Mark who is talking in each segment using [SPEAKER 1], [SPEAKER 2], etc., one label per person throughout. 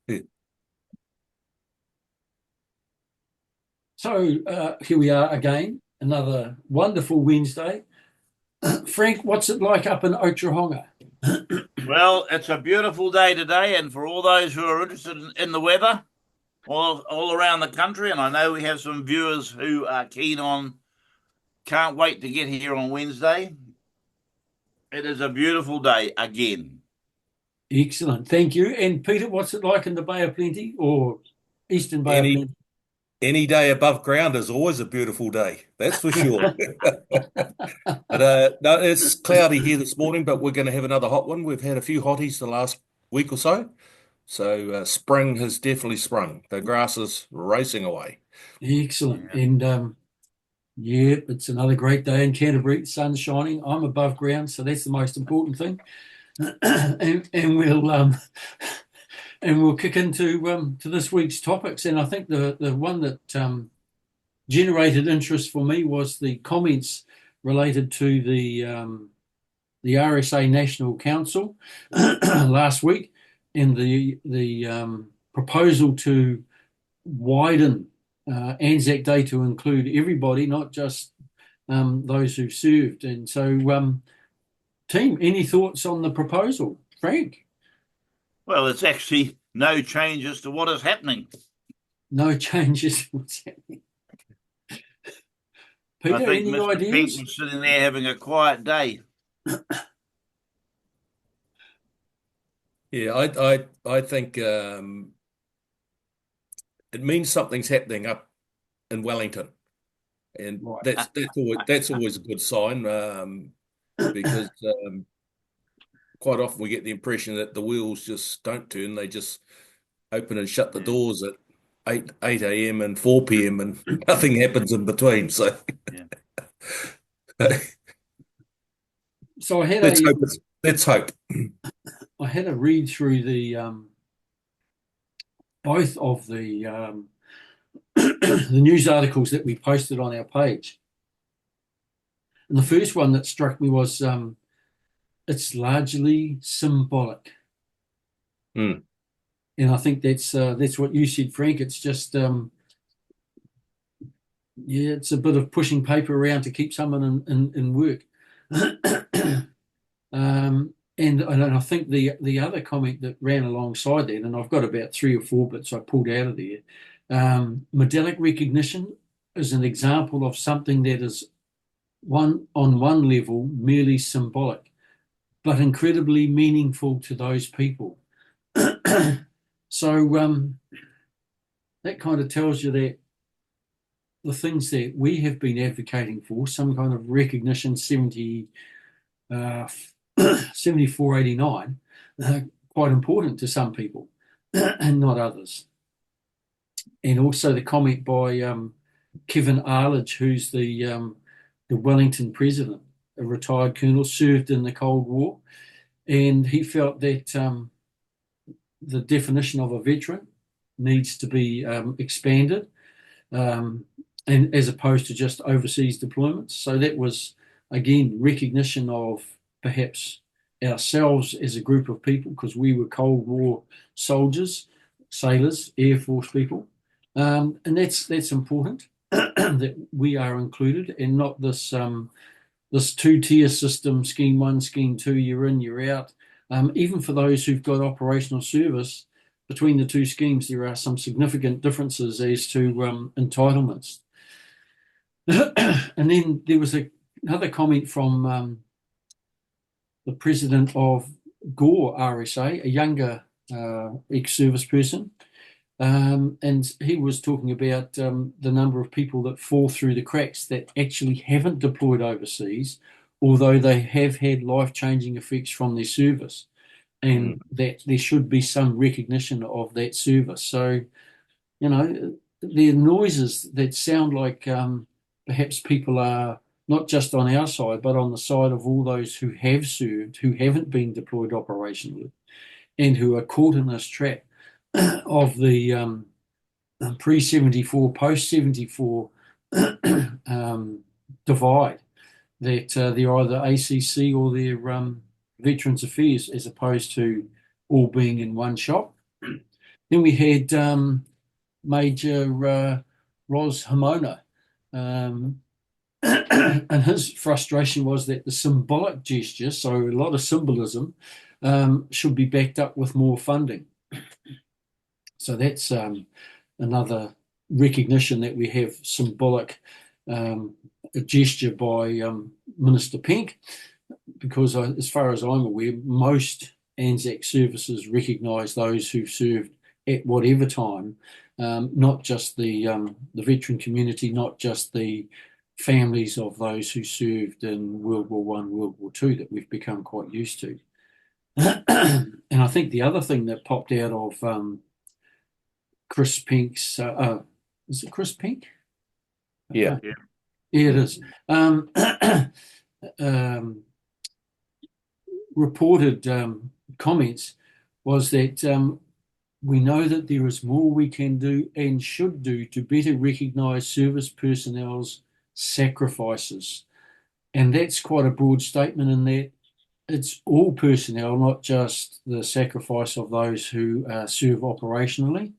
[SPEAKER 1] Yeah.
[SPEAKER 2] So here we are again, another wonderful Wednesday. Frank, what's it like up in Otahonga?
[SPEAKER 1] Well, it's a beautiful day today, and for all those who are interested in the weather all around the country, and I know we have some viewers who are keen on, can't wait to get here on Wednesday. It is a beautiful day again.
[SPEAKER 2] Excellent, thank you. And Peter, what's it like in the Bay of Plenty or Eastern Bay of
[SPEAKER 3] Any
[SPEAKER 2] Plenty?
[SPEAKER 3] any day above ground is always a beautiful day. That's for sure. But no, it's cloudy here this morning, but we're going to have another hot one. We've had a few hotties the last week or so, so spring has definitely sprung. The grass is racing away.
[SPEAKER 2] Excellent.
[SPEAKER 1] Yeah.
[SPEAKER 2] And yeah, it's another great day in Canterbury. Sun's shining. I'm above ground, so that's the most important thing. And we'll kick into to this week's topics. And I think the one that generated interest for me was the comments related to the RSA National Council last week in the proposal to widen Anzac Day to include everybody, not just those who served. And so, team, any thoughts on the proposal, Frank?
[SPEAKER 1] Well, it's actually no changes to what is happening.
[SPEAKER 2] No changes. What's happening?
[SPEAKER 1] I
[SPEAKER 2] Peter,
[SPEAKER 1] think
[SPEAKER 2] any
[SPEAKER 1] Mr. Pink
[SPEAKER 2] ideas?
[SPEAKER 1] was sitting there having a quiet day.
[SPEAKER 3] Yeah, I think it means something's happening up in Wellington, and
[SPEAKER 2] Right.
[SPEAKER 3] that's always a good sign because quite often we get the impression that the wheels just don't turn; they just open and shut the
[SPEAKER 1] Yeah,
[SPEAKER 3] doors at eight a.m. and 4 p.m. and nothing happens in between. So
[SPEAKER 1] yeah.
[SPEAKER 2] So I had
[SPEAKER 3] let's
[SPEAKER 2] a
[SPEAKER 3] hope. Let's hope.
[SPEAKER 2] I had a read through the both of the the news articles that we posted on our page. And the first one that struck me was it's largely symbolic.
[SPEAKER 3] Hmm.
[SPEAKER 2] And I think that's what you said, Frank. It's just yeah, it's a bit of pushing paper around to keep someone in work. And I think the other comment that ran alongside that, and I've got about three or four bits I pulled out of there. Medallic recognition is an example of something that is one level merely symbolic, but incredibly meaningful to those people. So that kind of tells you that the things that we have been advocating for, some kind of recognition 7489, quite important to some people and not others. And also the comment by Kevin Arledge, who's the Wellington president, a retired colonel, served in the Cold War, and he felt that the definition of a veteran needs to be expanded, um, and as opposed to just overseas deployments. So that was again recognition of perhaps ourselves as a group of people because we were Cold War soldiers, sailors, Air Force people, and that's important that we are included and not this two-tier system, scheme one, scheme two, you're in, you're out. Even for those who've got operational service, between the two schemes, there are some significant differences as to entitlements. And then there was another comment from the president of Gore RSA, a younger ex-service person, and he was talking about the number of people that fall through the cracks that actually haven't deployed overseas, although they have had life-changing effects from their service,
[SPEAKER 3] Hmm.
[SPEAKER 2] and that there should be some recognition of that service. So, you know, there are noises that sound like perhaps people are not just on our side, but on the side of all those who have served, who haven't been deployed operationally, and who are caught in this trap of the pre 74, post 74 divide that they're either ACC or they're Veterans Affairs as opposed to all being in one shop. Then we had Major Ros Hamona. And his frustration was that the symbolic gesture, so a lot of symbolism, should be backed up with more funding. So that's another recognition that we have symbolic a gesture by Minister Pink, because as far as I'm aware, most Anzac services recognise those who've served at whatever time, not just the veteran community, not just the families of those who served in World War One, World War Two, that we've become quite used to. And I think the other thing that popped out of Chris Pink's, is it Chris Pink?
[SPEAKER 3] Yeah.
[SPEAKER 1] Yeah.
[SPEAKER 2] Yeah, it is. Reported comments was that we know that there is more we can do and should do to better recognise service personnel's sacrifices. And that's quite a broad statement in that it's all personnel, not just the sacrifice of those who serve operationally.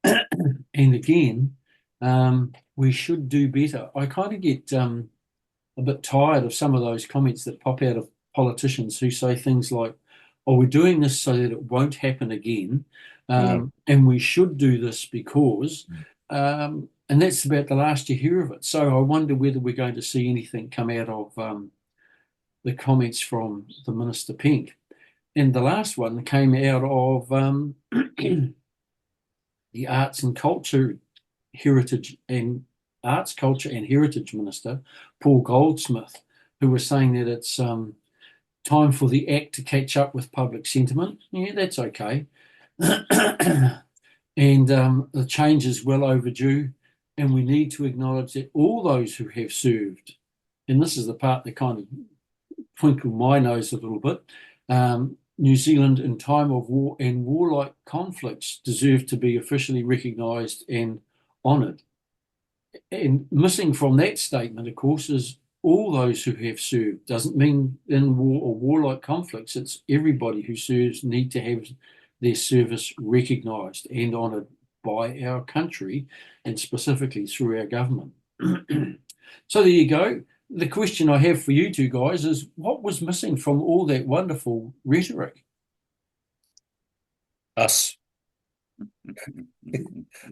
[SPEAKER 2] And again, we should do better. I kind of get a bit tired of some of those comments that pop out of politicians who say things like, "Oh, we're doing this so that it won't happen again, and we should do this because," and that's about the last you hear of it. So I wonder whether we're going to see anything come out of the comments from the Minister Pink. And the last one came out of the Arts and Culture Heritage and Arts, Culture and Heritage Minister, Paul Goldsmith, who was saying that it's time for the act to catch up with public sentiment. Yeah, that's okay. And the change is well overdue, and we need to acknowledge that all those who have served, and this is the part that kind of twinkled my nose a little bit, New Zealand in time of war and warlike conflicts deserve to be officially recognised and honoured. And missing from that statement, of course, is all those who have served. Doesn't mean in war or warlike conflicts. It's everybody who serves need to have their service recognised and honoured by our country, and specifically through our government. So there you go. The question I have for you two guys is, what was missing from all that wonderful rhetoric?
[SPEAKER 3] Us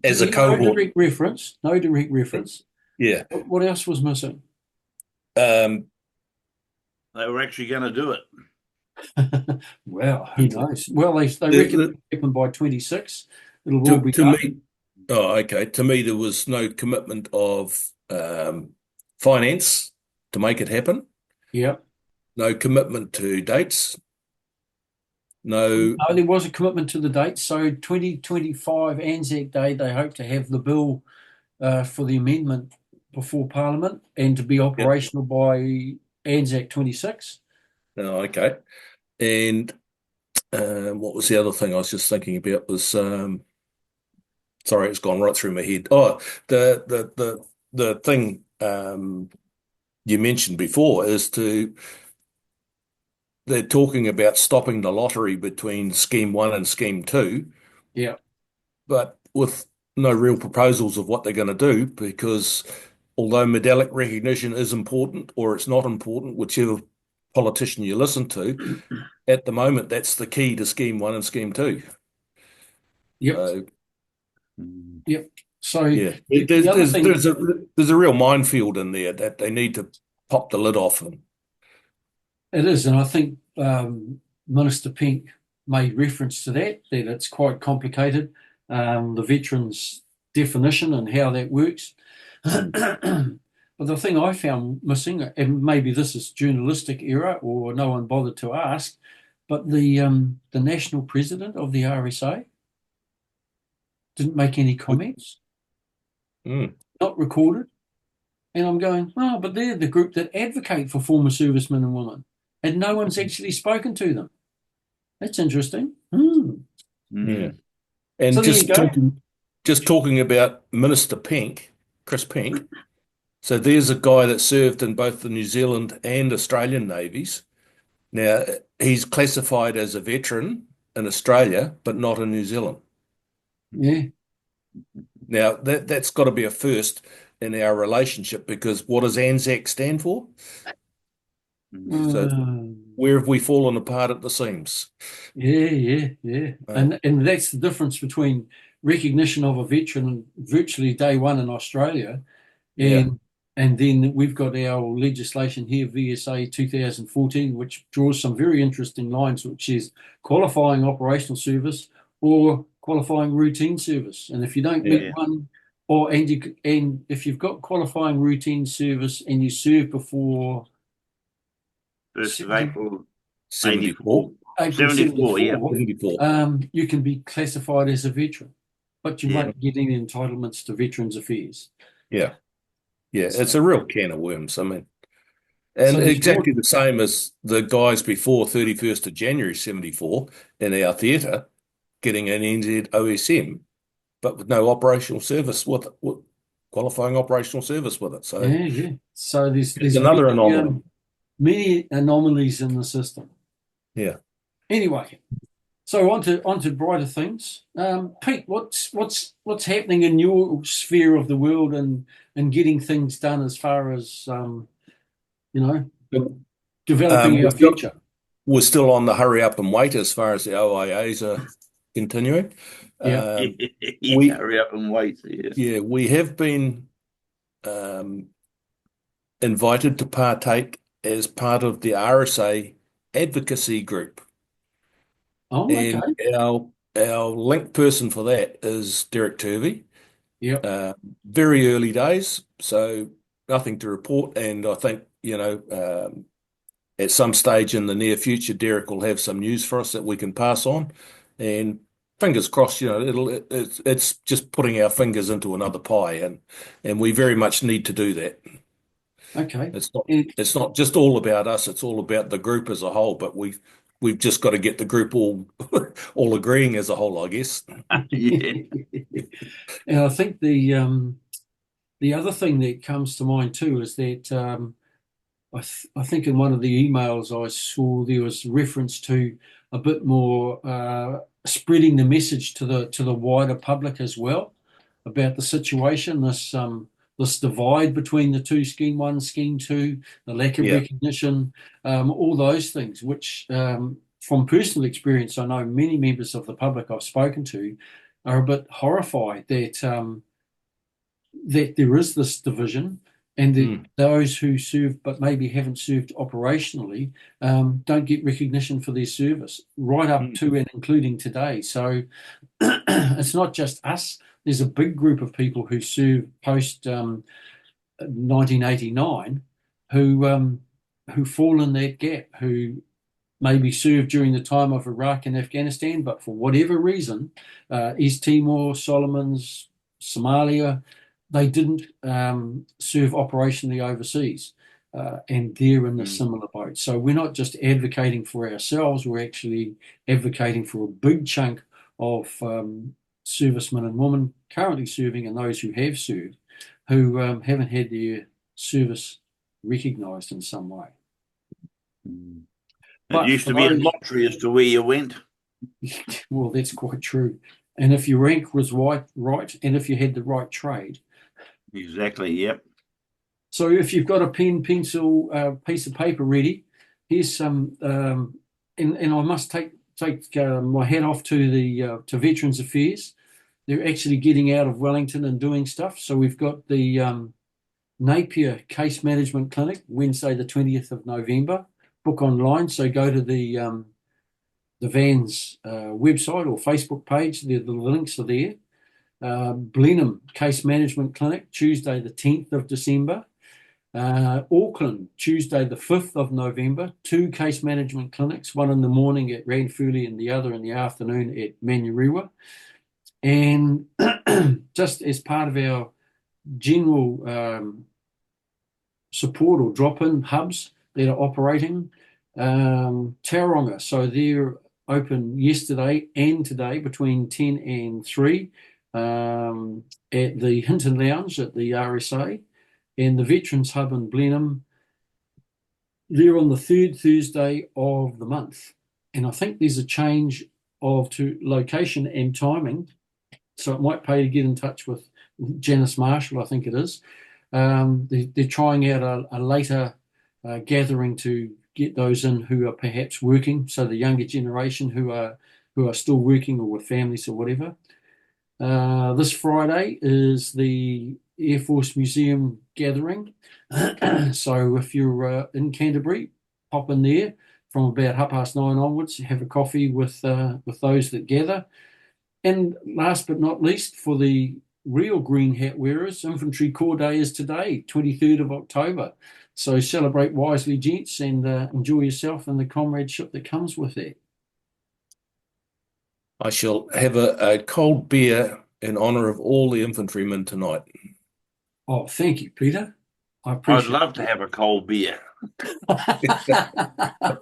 [SPEAKER 3] as a
[SPEAKER 2] No
[SPEAKER 3] cohort.
[SPEAKER 2] direct reference. No direct reference.
[SPEAKER 3] Yeah.
[SPEAKER 2] What else was missing?
[SPEAKER 1] They were actually going to do it.
[SPEAKER 2] Well, who knows? Well, they reckon it'll happen by 26. It'll all be
[SPEAKER 3] to
[SPEAKER 2] done.
[SPEAKER 3] me, okay. To me, there was no commitment of finance to make it happen.
[SPEAKER 2] Yeah.
[SPEAKER 3] No commitment to dates. No,
[SPEAKER 2] there was a commitment to the date. So 2025 Anzac Day, they hope to have the bill for the amendment before Parliament and to be operational by Anzac 26.
[SPEAKER 3] Okay. And what was the other thing I was just thinking about was, sorry, it's gone right through my head. Oh, the thing you mentioned before is they're talking about stopping the lottery between Scheme 1 and Scheme 2.
[SPEAKER 2] Yeah.
[SPEAKER 3] But with no real proposals of what they're going to do, because although medallic recognition is important or it's not important, whichever politician you listen to, at the moment, that's the key to Scheme 1 and Scheme 2.
[SPEAKER 2] Yep. Yep. So
[SPEAKER 3] yeah, there's a real minefield in there that they need to pop the lid off.
[SPEAKER 2] It is, and I think Minister Pink made reference to that it's quite complicated, the veterans' definition and how that works. But the thing I found missing, and maybe this is journalistic error or no one bothered to ask, but the national president of the RSA didn't make any comments, not recorded. And I'm going, oh, but they're the group that advocate for former servicemen and women, and no one's actually spoken to them. That's interesting.
[SPEAKER 3] Yeah. And
[SPEAKER 2] so
[SPEAKER 3] just talking about Minister Pink, Chris Pink. So there's a guy that served in both the New Zealand and Australian navies. Now, he's classified as a veteran in Australia, but not in New Zealand.
[SPEAKER 2] Yeah.
[SPEAKER 3] Now, that's got to be a first in our relationship, because what does ANZAC stand for? So
[SPEAKER 2] Um,
[SPEAKER 3] where have we fallen apart at the seams?
[SPEAKER 2] yeah.
[SPEAKER 3] Uh,
[SPEAKER 2] And that's the difference between recognition of a veteran virtually day one in Australia,
[SPEAKER 3] yeah,
[SPEAKER 2] and then we've got our legislation here, VSA 2014, which draws some very interesting lines, which is qualifying operational service or qualifying routine service. And if you don't meet
[SPEAKER 1] Yeah.
[SPEAKER 2] one, and if you've got qualifying routine service and you serve before
[SPEAKER 1] 1st of April,
[SPEAKER 3] 74,
[SPEAKER 1] 84.
[SPEAKER 2] April
[SPEAKER 1] 74, yeah.
[SPEAKER 2] 74,
[SPEAKER 3] 74.
[SPEAKER 2] you can be classified as a veteran, but you
[SPEAKER 1] Yeah.
[SPEAKER 2] won't get any entitlements to Veterans Affairs.
[SPEAKER 3] Yeah, yeah,
[SPEAKER 2] So,
[SPEAKER 3] it's a real can of worms. I mean,
[SPEAKER 2] so
[SPEAKER 3] and
[SPEAKER 2] there's more.
[SPEAKER 3] exactly the same as the guys before 31st of January 74 in our theatre getting an NZ OSM, but with no operational service with qualifying operational service with it. So
[SPEAKER 2] Yeah. So
[SPEAKER 3] it's
[SPEAKER 2] there's
[SPEAKER 3] another anomaly.
[SPEAKER 2] many anomalies in the system.
[SPEAKER 3] Yeah.
[SPEAKER 2] Anyway, so on to brighter things. Pete, what's happening in your sphere of the world and getting things done as far as you know developing our
[SPEAKER 3] We've got,
[SPEAKER 2] future?
[SPEAKER 3] we're still on the hurry up and wait as far as the OIAs are continuing.
[SPEAKER 2] Yeah.
[SPEAKER 1] Yeah, hurry up and wait. Yeah.
[SPEAKER 3] Yeah, we have been um, invited to partake as part of the RSA advocacy group.
[SPEAKER 2] Oh, okay.
[SPEAKER 3] And our link person for that is Derek Turvey.
[SPEAKER 2] Yeah.
[SPEAKER 3] Uh, Very early days, so nothing to report. And I think, at some stage in the near future, Derek will have some news for us that we can pass on. And fingers crossed, it's just putting our fingers into another pie, and we very much need to do that.
[SPEAKER 2] Okay.
[SPEAKER 3] It's not
[SPEAKER 2] And
[SPEAKER 3] it's not just all about us, it's all about the group as a whole, but we've just got to get the group all all agreeing as a whole, I guess.
[SPEAKER 1] Yeah.
[SPEAKER 2] and I think the other thing that comes to mind too is that I think in one of the emails I saw there was reference to a bit more spreading the message to the wider public as well about the situation, this divide between the two scheme one, scheme two, the lack of
[SPEAKER 3] Yeah.
[SPEAKER 2] recognition, all those things, which from personal experience, I know many members of the public I've spoken to are a bit horrified that there is this division and that
[SPEAKER 3] Mm,
[SPEAKER 2] those who serve but maybe haven't served operationally don't get recognition for their service right up
[SPEAKER 3] mm,
[SPEAKER 2] to and including today. So it's not just us. There's a big group of people who served post 1989 who fall in that gap, who maybe served during the time of Iraq and Afghanistan, but for whatever reason, East Timor, Solomons, Somalia, they didn't serve operationally overseas. And they're in a
[SPEAKER 1] Mm.
[SPEAKER 2] similar boat. So we're not just advocating for ourselves, we're actually advocating for a big chunk of servicemen and women currently serving and those who have served who haven't had their service recognised in some way.
[SPEAKER 1] Mm. It
[SPEAKER 2] But
[SPEAKER 1] used
[SPEAKER 2] for
[SPEAKER 1] to be a
[SPEAKER 2] those,
[SPEAKER 1] lottery as to where you went.
[SPEAKER 2] well, that's quite true. And if your rank was right, and if you had the right trade.
[SPEAKER 1] Exactly, yep.
[SPEAKER 2] So if you've got a pen, pencil, piece of paper ready, here's some, and I must take my hat off to the to Veterans Affairs. They're actually getting out of Wellington and doing stuff. So we've got the Napier Case Management Clinic, Wednesday the 20th of November. Book online. So go to the VAN's website or Facebook page. The links are there. Blenheim Case Management Clinic, Tuesday the 10th of December. Auckland, Tuesday the 5th of November. 2 case management clinics, one in the morning at Ranfurly and the other in the afternoon at Manurewa. And just as part of our general support or drop-in hubs that are operating, Tauranga, so they're open yesterday and today between 10 and 3 at the Hinton Lounge at the RSA, and the Veterans Hub in Blenheim, they're on the third Thursday of the month. And I think there's a change to location and timing So it might pay to get in touch with Janice Marshall, I think it is. They're trying out a later gathering to get those in who are perhaps working, so the younger generation who are still working or with families or whatever. This Friday is the Air Force Museum gathering. So if you're in Canterbury, pop in there from about 9:30 onwards, have a coffee with those that gather. And last but not least, for the real green hat wearers, Infantry Corps Day is today, 23rd of October. So celebrate wisely, gents, and enjoy yourself and the comradeship that comes with that.
[SPEAKER 3] I shall have a cold beer in honour of all the infantrymen tonight.
[SPEAKER 2] Oh, thank you, Peter. I
[SPEAKER 1] I'd
[SPEAKER 2] appreciate
[SPEAKER 1] love to have a cold beer.
[SPEAKER 2] it.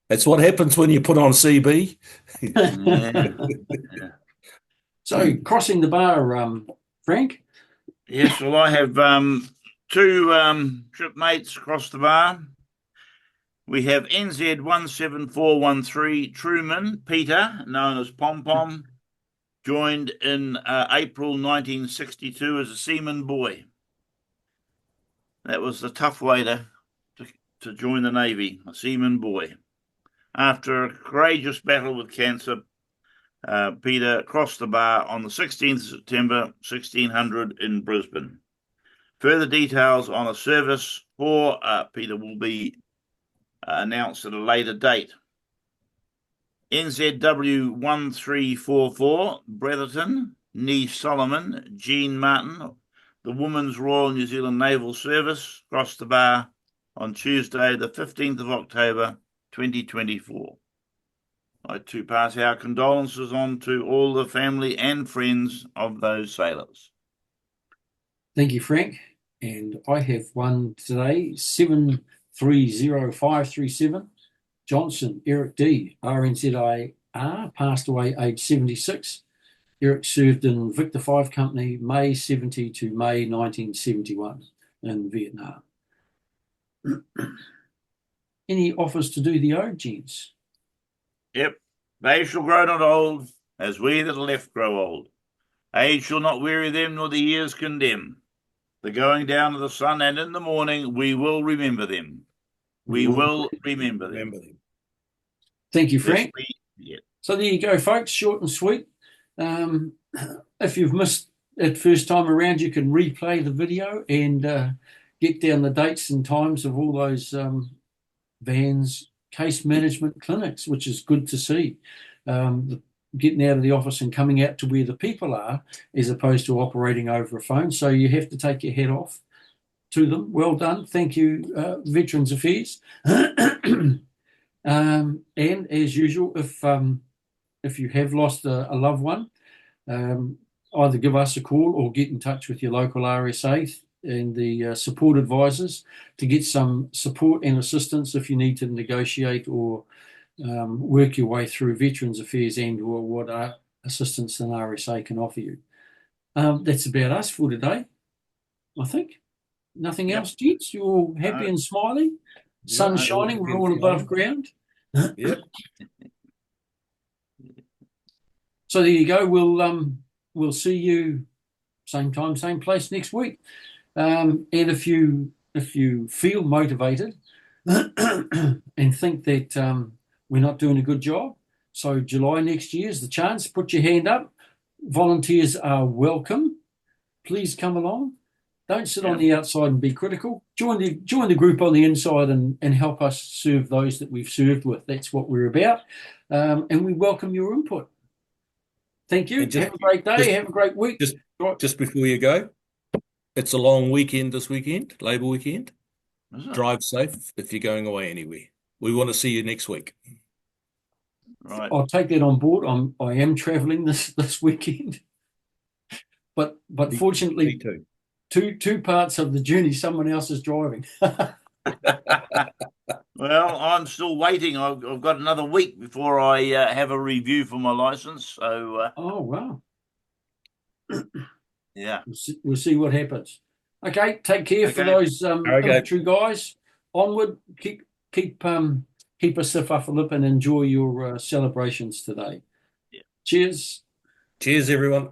[SPEAKER 3] That's what happens when you put on CB.
[SPEAKER 1] Yeah.
[SPEAKER 2] So, crossing the bar, Frank.
[SPEAKER 1] Yes, well, I have two shipmates across the bar. We have NZ 17413 Truman Peter, known as Pom Pom, joined in April 1962 as a seaman boy. That was the tough way to join the Navy, a seaman boy. After a courageous battle with cancer, Peter crossed the bar on the 16th of September 1600 in Brisbane. Further details on a service for Peter will be announced at a later date. NZW 1344 Bretherton, Nee Solomon, Jean Martin, the Women's Royal New Zealand Naval Service, crossed the bar on Tuesday, the 15th of October 2024. I'd like to pass our condolences on to all the family and friends of those sailors.
[SPEAKER 2] Thank you, Frank. And I have one today, 730537. Johnson, Eric D, RNZIR, passed away age 76. Eric served in Victor 5 Company, May 70 to May 1971 in Vietnam. Any offers to do the ode, gents?
[SPEAKER 1] Yep. They shall grow not old, as we that are left grow old. Age shall not weary them, nor the years condemn. The going down of the sun, and in the morning we will remember them. We will remember them.
[SPEAKER 2] Thank you, Frank.
[SPEAKER 1] Yeah.
[SPEAKER 2] So there you go, folks. Short and sweet. If you've missed it first time around, you can replay the video and get down the dates and times of all those vans case management clinics, which is good to see. Getting out of the office and coming out to where the people are, as opposed to operating over a phone. So you have to take your head off to them. Well done. Thank you, Veterans Affairs. And as usual, if you have lost a loved one, either give us a call or get in touch with your local RSA and the support advisors to get some support and assistance if you need to negotiate or work your way through Veterans Affairs and or what assistance an RSA can offer you. That's about us for today, I think. Nothing else, gents? You're all happy and smiling? Sun shining, we're all above ground.
[SPEAKER 3] Yep.
[SPEAKER 2] So there you go. We'll see you same time, same place next week. And if you feel motivated and think that we're not doing a good job, so July next year is the chance. Put your hand up. Volunteers are welcome. Please come along. Don't sit on the outside and be critical. Join the group on the inside and help us serve those that we've served with. That's what we're about. And we welcome your input. Thank you. Have a great day. Have a great week.
[SPEAKER 3] Just before you go, it's a long weekend this weekend, Labour weekend. Drive safe if you're going away anywhere. We want to see you next week.
[SPEAKER 1] Right.
[SPEAKER 2] I'll take that on board. I am travelling this weekend, but fortunately,
[SPEAKER 3] me too.
[SPEAKER 2] Two parts of the journey someone else is driving.
[SPEAKER 1] Well, I'm still waiting. I've got another week before I have a review for my license. So.
[SPEAKER 2] Oh wow.
[SPEAKER 1] Yeah.
[SPEAKER 2] We'll see what happens. Okay, take care for those infantry guys. Onward, keep a stiff upper lip and enjoy your celebrations today.
[SPEAKER 1] Yeah.
[SPEAKER 2] Cheers.
[SPEAKER 3] Cheers, everyone.